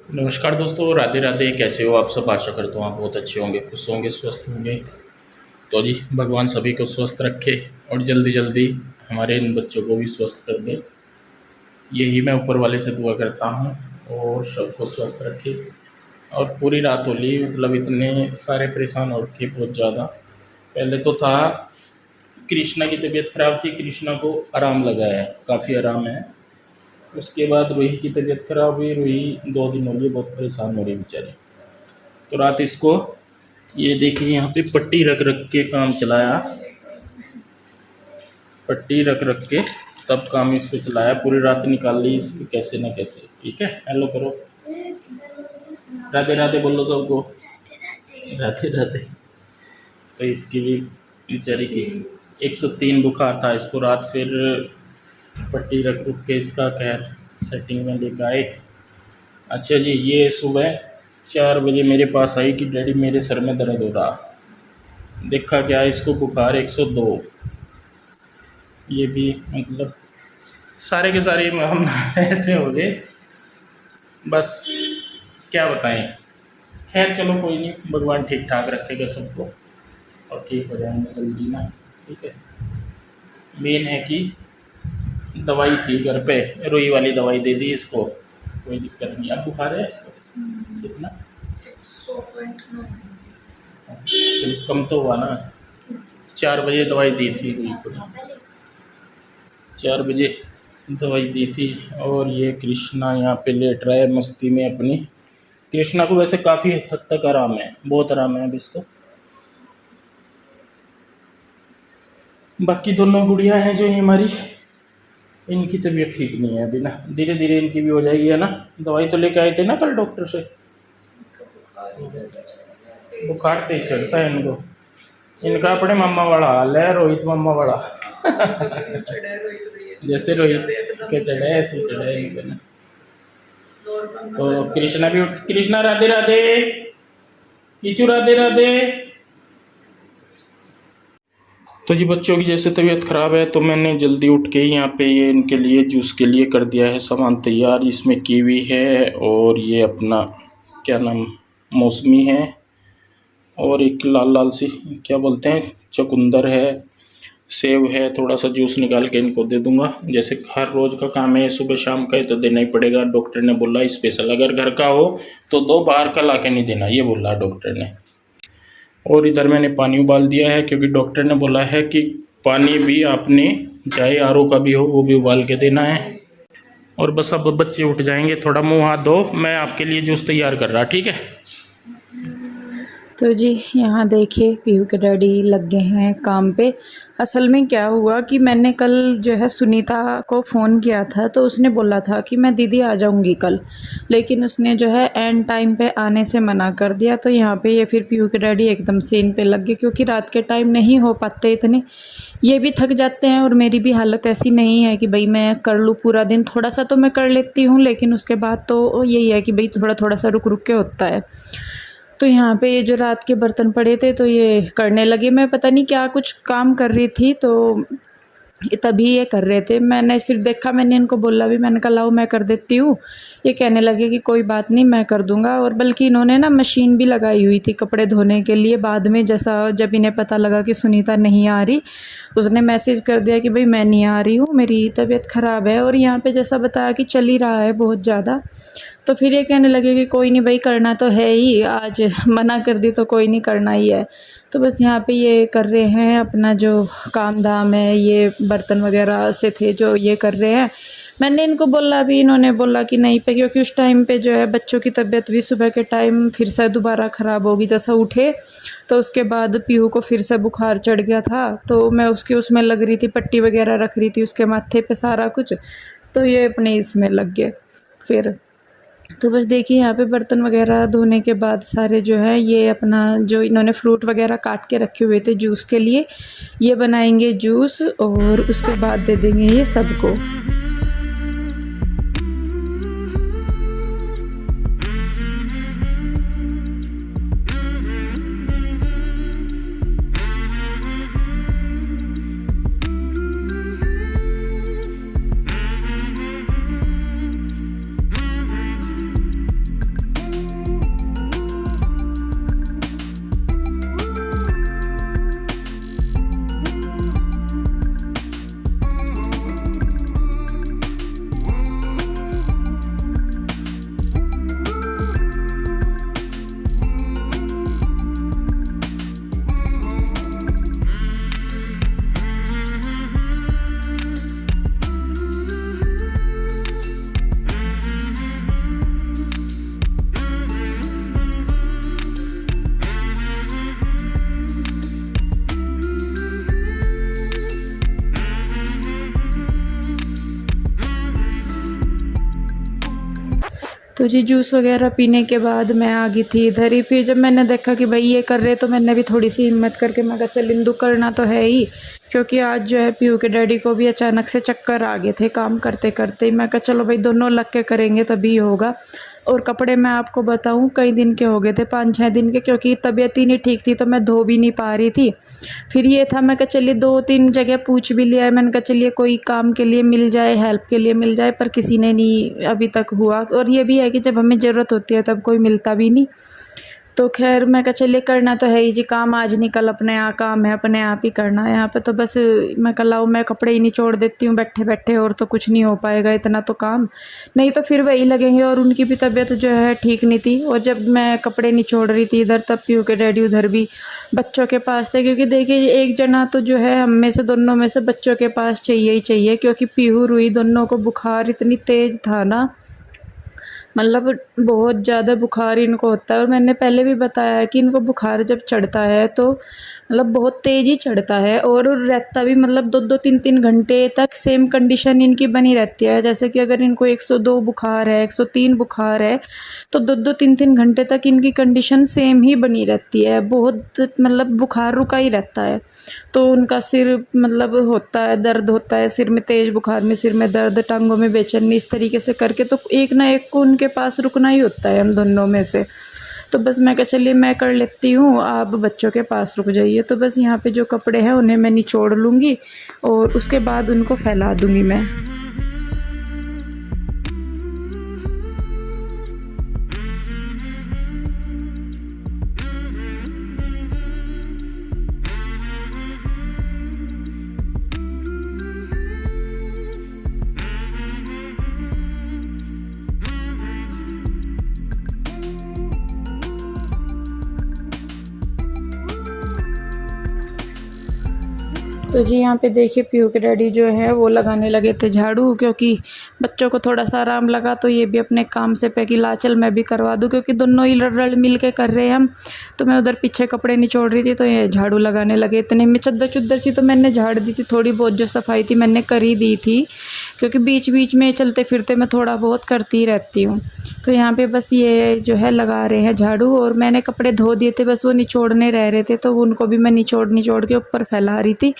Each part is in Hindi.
नमस्कार दोस्तों, राधे राधे। कैसे हो आप सब? आशा करता हूँ आप बहुत अच्छे होंगे, खुश होंगे, स्वस्थ होंगे। तो जी, भगवान सभी को स्वस्थ रखे और जल्दी जल्दी हमारे इन बच्चों को भी स्वस्थ कर दे। यही मैं ऊपर वाले से दुआ करता हूँ और सबको स्वस्थ रखे। और पूरी रात होली, मतलब इतने सारे परेशान हो रखे बहुत ज़्यादा। पहले तो था कृष्णा की तबीयत खराब थी, कृष्णा को आराम लगा है, काफ़ी आराम है। उसके बाद रूही की तबीयत खराब हुई, रूही 2 दिन हो गए बहुत परेशान हो रही बेचारी। तो रात इसको ये देखिए यहाँ पे पट्टी रख रख के काम चलाया, पट्टी रख रख के तब काम इस पे चलाया, पूरी रात निकाल ली इसकी कैसे ना कैसे। ठीक है, हेलो करो, राधे राधे बोलो सबको, राधे राधे। तो इसकी भी बेचारी की 103 बुखार था इसको, रात फिर पट्टी रख रुक के इसका खैर सेटिंग में लेकर आए। अच्छा जी, ये सुबह 4 बजे मेरे पास आई कि डैडी मेरे सर में दर्द हो रहा। देखा क्या, इसको बुखार 102। ये भी मतलब सारे के सारे हम ऐसे हो गए, बस क्या बताएं। खैर चलो कोई नहीं, भगवान ठीक ठाक रखेगा सबको और ठीक हो जाएंगे जल्दी ना। ठीक है, मेन है कि दवाई थी घर पे, रुई वाली दवाई दे दी इसको, कोई दिक्कत नहीं। अब बुखार है कितना? 100.9। चलो कम तो हुआ ना। 4 बजे दवाई दी थी रुई को, 4 बजे दवाई दी थी। और ये कृष्णा यहाँ पे लेट रहा है मस्ती में अपनी। कृष्णा को वैसे काफ़ी हद तक आराम है, बहुत आराम है अब इसको। बाकी दोनों गुड़िया हैं जो ये हमारी, इनकी तबीयत ठीक नहीं है अभी ना, धीरे धीरे इनकी भी हो जाएगी, है ना। दवाई तो लेके आए थे ना कल डॉक्टर से। बुखार तेज चढ़ता है इनको, इनका अपने मामा वाला हाल है, रोहित मामा वाला। जैसे रोहित के चढ़े ऐसे ही चढ़े इनके ना। तो कृष्णा भी उठ, कृष्णा राधे राधे, कीचू राधे राधे। तो जी बच्चों की जैसे तबीयत ख़राब है तो मैंने जल्दी उठ के यहाँ पे ये इनके लिए जूस के लिए कर दिया है सामान तैयार। इसमें कीवी है और ये अपना क्या नाम, मौसमी है, और एक लाल लाल सी क्या बोलते हैं, चुकंदर है, सेव है। थोड़ा सा जूस निकाल के इनको दे दूंगा, जैसे हर रोज़ का काम है, सुबह शाम का ही तो देना ही पड़ेगा। डॉक्टर ने बोला स्पेशल अगर घर का हो तो दो, बाहर का ला के नहीं देना, ये बोला डॉक्टर ने। और इधर मैंने पानी उबाल दिया है क्योंकि डॉक्टर ने बोला है कि पानी भी आपने चाहे आरओ का भी हो वो भी उबाल के देना है। और बस अब बच्चे उठ जाएंगे, थोड़ा मुंह हाथ धो, मैं आपके लिए जूस तैयार कर रहा। ठीक है। तो जी यहाँ देखिए पीहू के डैडी लग गए हैं काम पे। असल में क्या हुआ कि मैंने कल जो है सुनीता को फ़ोन किया था, तो उसने बोला था कि मैं दीदी आ जाऊँगी कल, लेकिन उसने जो है एंड टाइम पे आने से मना कर दिया। तो यहाँ पे ये फिर पीहू के डैडी एकदम से इन पे लग गए, क्योंकि रात के टाइम नहीं हो पाते इतने, ये भी थक जाते हैं और मेरी भी हालत ऐसी नहीं है कि भाई मैं कर लूँ पूरा दिन। थोड़ा सा तो मैं कर लेती हूँ, लेकिन उसके बाद तो यही है कि भाई थोड़ा थोड़ा सा रुक रुक के होता है। तो यहाँ पे ये जो रात के बर्तन पड़े थे तो ये करने लगे, मैं पता नहीं क्या कुछ काम कर रही थी तो तभी ये कर रहे थे। मैंने फिर देखा, मैंने इनको बोला भी, मैंने कहा लाओ मैं कर देती हूँ। ये कहने लगे कि कोई बात नहीं मैं कर दूँगा। और बल्कि इन्होंने ना मशीन भी लगाई हुई थी कपड़े धोने के लिए। बाद में जैसा जब इन्हें पता लगा कि सुनीता नहीं आ रही, उसने मैसेज कर दिया कि भाई मैं नहीं आ रही हूँ, मेरी तबीयत ख़राब है। और यहाँ पे जैसा बताया कि चल ही रहा है बहुत ज़्यादा, तो फिर ये कहने लगे कि कोई नहीं भाई करना तो है ही, आज मना कर दी तो कोई नहीं, करना ही है। तो बस यहाँ पे ये कर रहे हैं अपना जो काम धाम है, ये बर्तन वगैरह से थे जो ये कर रहे हैं। मैंने इनको बोला भी, इन्होंने बोला कि नहीं पे, क्योंकि उस टाइम पे जो है बच्चों की तबीयत भी सुबह के टाइम फिर से दोबारा ख़राब होगी। जैसा उठे तो उसके बाद पीहू को फिर से बुखार चढ़ गया था, तो मैं उसकी उसमें लग रही थी, पट्टी वगैरह रख रही थी उसके माथे पे सारा कुछ, तो ये अपने इसमें लग गए फिर। तो बस देखिए यहाँ पे बर्तन वगैरह धोने के बाद सारे जो है ये अपना जो इन्होंने फ्रूट वगैरह काट के रखे हुए थे जूस के लिए, ये बनाएंगे जूस और उसके बाद दे देंगे ये सबको। तो जी जूस वगैरह पीने के बाद मैं आ गई थी इधर ही। फिर जब मैंने देखा कि भाई ये कर रहे तो मैंने भी थोड़ी सी हिम्मत करके मैं कहा चल इंदु करना तो है ही, क्योंकि आज जो है पीहू के डैडी को भी अचानक से चक्कर आ गए थे काम करते करते। मैं कहा चलो भाई दोनों लग के करेंगे तभी होगा। और कपड़े मैं आपको बताऊं कई दिन के हो गए थे, 5-6 दिन के, क्योंकि तबीयत ही नहीं ठीक थी तो मैं धो भी नहीं पा रही थी। फिर ये था मैं कहा चलिए 2-3 जगह पूछ भी लिया है, मैंने कहा चलिए कोई काम के लिए मिल जाए, हेल्प के लिए मिल जाए, पर किसी ने नहीं अभी तक हुआ। और ये भी है कि जब हमें ज़रूरत होती है तब कोई मिलता भी नहीं। तो खैर मैं कहा चलिए करना तो है ही जी, काम आज निकल अपने यहाँ, काम है अपने आप ही करना है यहाँ पे। तो बस मैं कहा लाओ मैं कपड़े ही निचोड़ देती हूँ बैठे बैठे, और तो कुछ नहीं हो पाएगा इतना तो काम, नहीं तो फिर वही लगेंगे। और उनकी भी तबीयत जो है ठीक नहीं थी। और जब मैं कपड़े निचोड़ रही थी इधर, तब पीहू के डैडी उधर भी बच्चों के पास थे, क्योंकि देखिए एक जना तो जो है हम में से दोनों में से बच्चों के पास चाहिए ही चाहिए, क्योंकि पीहू रुई दोनों को बुखार इतनी तेज़ था ना, मतलब बहुत ज़्यादा बुखार इनको होता है। और मैंने पहले भी बताया है कि इनको बुखार जब चढ़ता है तो मतलब बहुत तेज़ ही चढ़ता है, और रहता भी मतलब 2-2 3-3 घंटे तक सेम कंडीशन इनकी बनी रहती है। जैसे कि अगर इनको 102 बुखार है, 103 बुखार है, तो 2-2 3-3 घंटे तक इनकी कंडीशन सेम ही बनी रहती है, बहुत मतलब बुखार रुका ही रहता है। तो उनका सिर मतलब होता है, दर्द होता है सिर में, तेज़ बुखार में सिर में दर्द, टांगों में बेचैनी, इस तरीके से करके तो एक ना एक को उनके पास रुकना ही होता है हम दोनों में से। तो बस मैं कहा चलिए मैं कर लेती हूँ, आप बच्चों के पास रुक जाइए। तो बस यहाँ पे जो कपड़े हैं उन्हें मैं निचोड़ लूँगी और उसके बाद उनको फैला दूँगी मैं। तो जी यहाँ पे देखिए पीहू के डैडी जो है वो लगाने लगे थे झाड़ू, क्योंकि बच्चों को थोड़ा सा आराम लगा तो ये भी अपने काम से पे कि ला चल मैं भी करवा दूँ, क्योंकि दोनों ही रल मिल के कर रहे हैं हम। तो मैं उधर पीछे कपड़े निचोड़ रही थी तो ये झाड़ू लगाने लगे। इतने में चद्दर सी तो मैंने झाड़ दी थी, थोड़ी बहुत जो सफाई थी मैंने कर ही दी थी, क्योंकि बीच बीच में चलते फिरते मैं थोड़ा बहुत करती ही रहती हूँ। तो यहाँ पे बस ये जो है लगा रहे हैं झाड़ू, और मैंने कपड़े धो दिए थे, बस वो निचोड़ने रह रहे थे, तो उनको भी मैं निचोड़ के ऊपर फैला रही थी,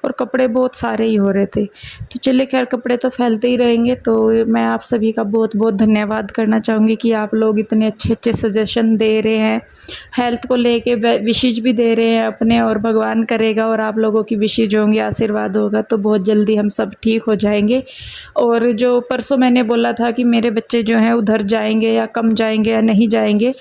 और कपड़े बहुत सारे ही हो रहे थे। तो चलिए खैर कपड़े तो फैलते ही रहेंगे। तो मैं आप सभी का बहुत बहुत धन्यवाद करना चाहूँगी कि आप लोग इतने अच्छे अच्छे सजेशन दे रहे हैं, हेल्थ को लेके विशेष भी दे रहे हैं अपने, और भगवान करेगा और आप लोगों की विशेष होंगी, आशीर्वाद होगा तो बहुत जल्दी हम सब ठीक हो जाएंगे। और जो परसों मैंने बोला था कि मेरे बच्चे जो हैं उधर जाएंगे या कम जाएंगे या नहीं जाएंगे,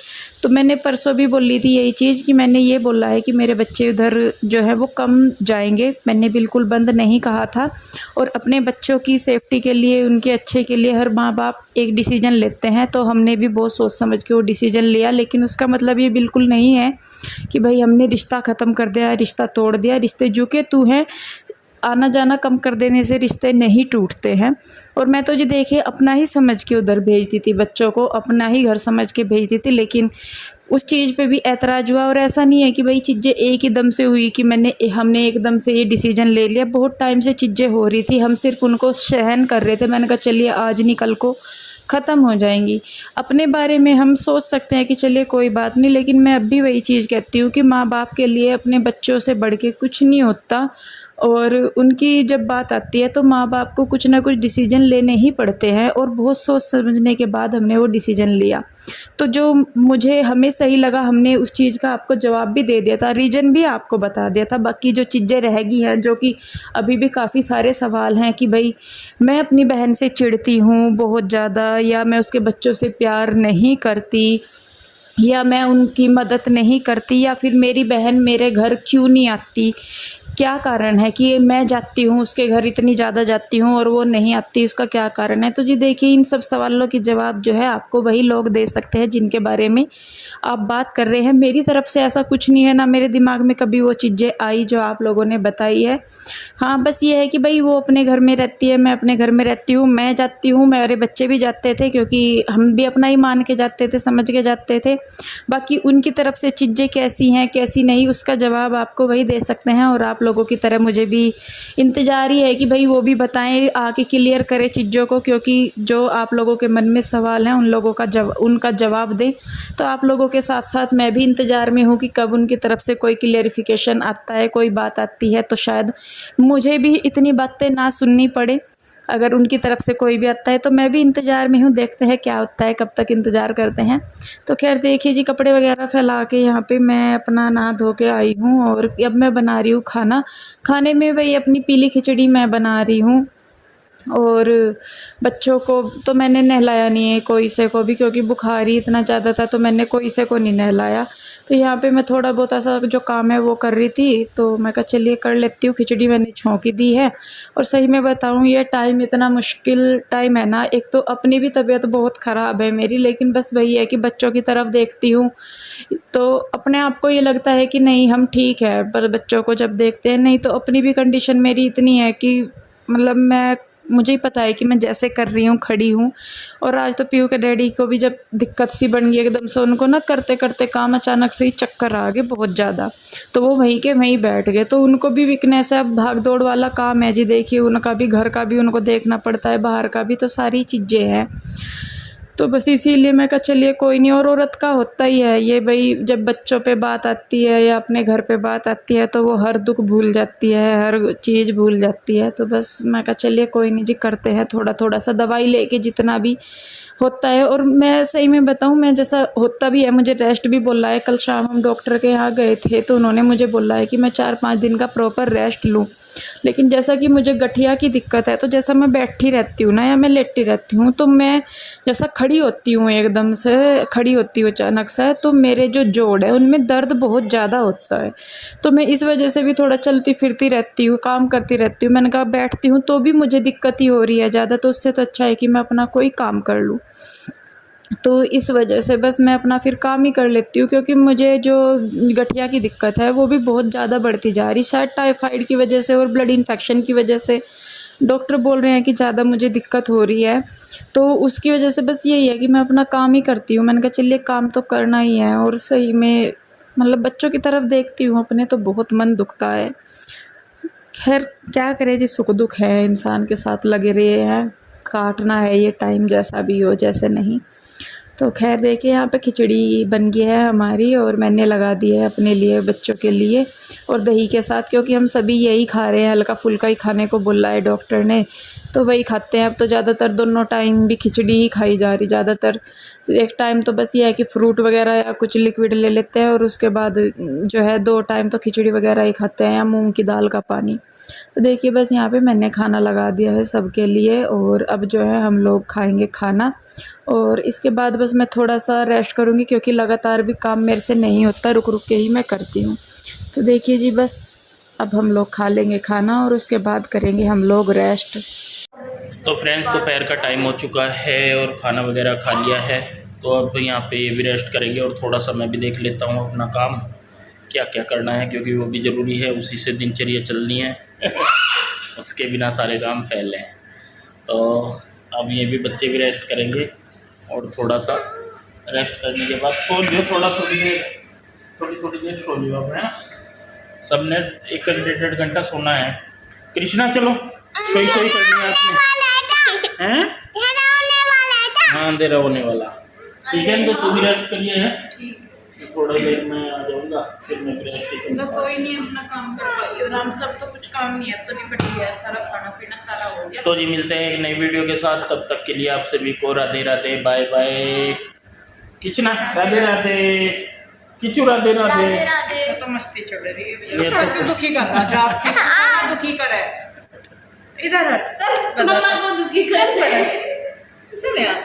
तो मैंने परसों भी बोली थी यही चीज़ कि मैंने ये बोला है कि मेरे बच्चे उधर जो है वो कम जाएंगे, मैंने बिल्कुल बंद नहीं कहा था। और अपने बच्चों की सेफ्टी के लिए, उनके अच्छे के लिए हर माँ बाप एक डिसीजन लेते हैं, तो हमने भी बहुत सोच समझ के वो डिसीजन लिया। लेकिन उसका मतलब ये बिल्कुल नहीं है कि भाई हमने रिश्ता ख़त्म कर दिया, रिश्ता तोड़ दिया। रिश्ते जो के तू हैं, आना जाना कम कर देने से रिश्ते नहीं टूटते हैं। और मैं तो जी देखिए अपना ही समझ के उधर भेजती थी, बच्चों को अपना ही घर समझ के भेजती थी, लेकिन उस चीज़ पे भी ऐतराज़ हुआ। और ऐसा नहीं है कि भाई चीज़ें एक ही दम से हुई कि हमने एकदम से ये डिसीजन ले लिया, बहुत टाइम से चीज़ें हो रही थी, हम सिर्फ उनको सहन कर रहे थे। मैंने कहा चलिए आज नहीं कल को ख़त्म हो जाएंगी। अपने बारे में हम सोच सकते हैं कि चलिए कोई बात नहीं, लेकिन मैं अब भी वही चीज़ कहती हूँ कि माँ बाप के लिए अपने बच्चों से बढ़ के कुछ नहीं होता। और उनकी जब बात आती है तो माँ बाप को कुछ ना कुछ डिसीजन लेने ही पड़ते हैं, और बहुत सोच समझने के बाद हमने वो डिसीजन लिया। तो जो मुझे हमें सही लगा हमने उस चीज़ का आपको जवाब भी दे दिया था, रीज़न भी आपको बता दिया था। बाकी जो चीज़ें रह गई हैं, जो कि अभी भी काफ़ी सारे सवाल हैं कि भाई मैं अपनी बहन से चिढ़ती हूँ बहुत ज़्यादा, या मैं उसके बच्चों से प्यार नहीं करती, या मैं उनकी मदद नहीं करती, या फिर मेरी बहन मेरे घर क्यों नहीं आती, क्या कारण है कि मैं जाती हूँ उसके घर, इतनी ज़्यादा जाती हूँ और वो नहीं आती, उसका क्या कारण है। तो जी देखिए इन सब सवालों के जवाब जो है आपको वही लोग दे सकते हैं जिनके बारे में आप बात कर रहे हैं। मेरी तरफ से ऐसा कुछ नहीं है, ना मेरे दिमाग में कभी वो चीज़ें आई जो आप लोगों ने बताई है। हाँ बस ये है कि भाई वो अपने घर में रहती है, मैं अपने घर में रहती हूँ, मैं जाती हूँ, मेरे बच्चे भी जाते थे, क्योंकि हम भी अपना ही मान के जाते थे, समझ के जाते थे। बाकी उनकी तरफ से चीज़ें कैसी हैं कैसी नहीं, उसका जवाब आपको वही दे सकते हैं, और आप लोगों की तरह मुझे भी इंतज़ार ही है कि भाई वो भी बताएं, आके क्लियर करें चीज़ों को, क्योंकि जो आप लोगों के मन में सवाल हैं उन लोगों का उनका जवाब दें। तो आप लोगों के साथ साथ मैं भी इंतज़ार में हूँ कि कब उनकी तरफ से कोई क्लियरिफिकेशन आता है, कोई बात आती है, तो शायद मुझे भी इतनी बातें ना सुननी पड़े। अगर उनकी तरफ से कोई भी आता है तो मैं भी इंतज़ार में हूँ, देखते हैं क्या होता है, कब तक इंतज़ार करते हैं। तो खैर देखिए जी, कपड़े वगैरह फैला के यहाँ पे मैं अपना नहा धो के आई हूँ और अब मैं बना रही हूँ खाना। खाने में वही अपनी पीली खिचड़ी मैं बना रही हूँ। और बच्चों को तो मैंने नहलाया नहीं है कोई से को भी, क्योंकि बुखार ही इतना ज़्यादा था, तो मैंने कोई से को नहीं नहलाया। तो यहाँ पे मैं थोड़ा बहुत ऐसा जो काम है वो कर रही थी, तो मैं कहा चलिए कर लेती हूँ। खिचड़ी मैंने छौंकी दी है। और सही में बताऊँ, ये टाइम इतना मुश्किल टाइम है ना, एक तो अपनी भी तबीयत बहुत ख़राब है मेरी, लेकिन बस वही है कि बच्चों की तरफ देखती हूँ तो अपने आप को ये लगता है कि नहीं हम ठीक है, पर बच्चों को जब देखते हैं, नहीं तो अपनी भी कंडीशन मेरी इतनी है कि मतलब मुझे ही पता है कि मैं जैसे कर रही हूँ, खड़ी हूँ। और आज तो पीयू के डैडी को भी जब दिक्कत सी बन गई एकदम से, उनको ना करते करते काम अचानक से ही चक्कर आ गए बहुत ज़्यादा, तो वो वहीं के वहीं बैठ गए। तो उनको भी वीकनेस है, अब भाग दौड़ वाला काम है जी, देखिए उनका भी, घर का भी उनको देखना पड़ता है, बाहर का भी, तो सारी चीज़ें हैं। तो बस इसीलिए मैं कहा चलिए कोई नहीं। और औरत का होता ही है ये भाई, जब बच्चों पे बात आती है या अपने घर पे बात आती है तो वो हर दुख भूल जाती है, हर चीज़ भूल जाती है। तो बस मैं कहा चलिए कोई नहीं जी, करते हैं थोड़ा थोड़ा सा दवाई लेके जितना भी होता है। और मैं सही में बताऊं, मैं जैसा होता भी है, मुझे रेस्ट भी बोला है। कल शाम हम डॉक्टर के यहाँ गए थे तो उन्होंने मुझे बोला है कि मैं 4-5 दिन का प्रॉपर रेस्ट लूँ। लेकिन जैसा कि मुझे गठिया की दिक्कत है, तो जैसा मैं बैठी रहती हूँ ना या मैं लेटी रहती हूँ, तो मैं जैसा खड़ी होती हूँ, एकदम से खड़ी होती हूँ अचानक से, तो मेरे जो जोड़ है उनमें दर्द बहुत ज़्यादा होता है। तो मैं इस वजह से भी थोड़ा चलती फिरती रहती हूँ, काम करती रहती हूँ। मैंने कहा बैठती हूँ तो भी मुझे दिक्कत ही हो रही है ज़्यादा, तो उससे तो अच्छा है कि मैं अपना कोई काम कर लूँ। तो इस वजह से बस मैं अपना फिर काम ही कर लेती हूँ, क्योंकि मुझे जो गठिया की दिक्कत है वो भी बहुत ज़्यादा बढ़ती जा रही, शायद टाइफाइड की वजह से और ब्लड इन्फेक्शन की वजह से। डॉक्टर बोल रहे हैं कि ज़्यादा मुझे दिक्कत हो रही है, तो उसकी वजह से बस यही है कि मैं अपना काम ही करती हूँ। मैंने कहा चलिए काम तो करना ही है। और सही में मतलब बच्चों की तरफ देखती हूँ अपने, तो बहुत मन दुखता है। खैर क्या करें जी, सुख दुख है, इंसान के साथ लगे रहे हैं, काटना है ये टाइम, जैसा भी हो जैसे नहीं। तो खैर देखिए, यहाँ पे खिचड़ी बन गई है हमारी और मैंने लगा दी है अपने लिए, बच्चों के लिए, और दही के साथ, क्योंकि हम सभी यही खा रहे हैं, हल्का फुल्का ही खाने को बोला है डॉक्टर ने, तो वही खाते हैं। अब तो ज़्यादातर दोनों टाइम भी खिचड़ी ही खाई जा रही ज़्यादातर। एक टाइम तो बस ये है कि फ्रूट वगैरह या कुछ लिक्विड ले लेते हैं, और उसके बाद जो है 2 टाइम तो खिचड़ी वगैरह ही खाते हैं या मूँग की दाल का पानी। तो देखिए बस यहाँ पे मैंने खाना लगा दिया है सबके लिए, और अब जो है हम लोग खाएंगे खाना, और इसके बाद बस मैं थोड़ा सा रेस्ट करूँगी, क्योंकि लगातार भी काम मेरे से नहीं होता, रुक रुक के ही मैं करती हूँ। तो देखिए जी, बस अब हम लोग खा लेंगे खाना और उसके बाद करेंगे हम लोग रेस्ट। तो फ्रेंड्स, दोपहर का टाइम हो चुका है और खाना वगैरह खा लिया है, तो अब यहाँ पे ये भी रेस्ट करेंगे और थोड़ा सा मैं भी देख लेता हूँ अपना काम क्या क्या करना है, क्योंकि वो भी ज़रूरी है, उसी से दिनचर्या चलनी है उसके बिना सारे काम फैल हैं। तो अब ये भी बच्चे भी रेस्ट करेंगे और थोड़ा सा रेस्ट करने के बाद सो लियो, थोड़ी देर सो लियो आप, है ना। सबने 1-1.5 घंटा सोना है। कृष्णा चलो, सोई करनी है आपने, हैं? हाँ अंधेरा होने वाला, ठीक है। तो तू भी रेस्ट करिए, है थोड़ा देर में आ जाऊँगा, फिर मैं रेस्ट करूँगा। कोई नहीं, अपना काम कर पाई, और हम सब तो कुछ काम नहीं है तो निपट गया, सारा खाना पीना सारा हो गया। तो जी मिलते हैं एक नई वीडियो के साथ, तब तक के लिए आप सभी को राधे राधे, बाय बाय। किचना राधे राधे, किचू राधे राधे। तो मस्ती चल रही है, ये तो दुखी कर रहा जा आपके, दुखी करे इधर, चल मम्मा को दुखी कर रहे हैं। चल यहाँ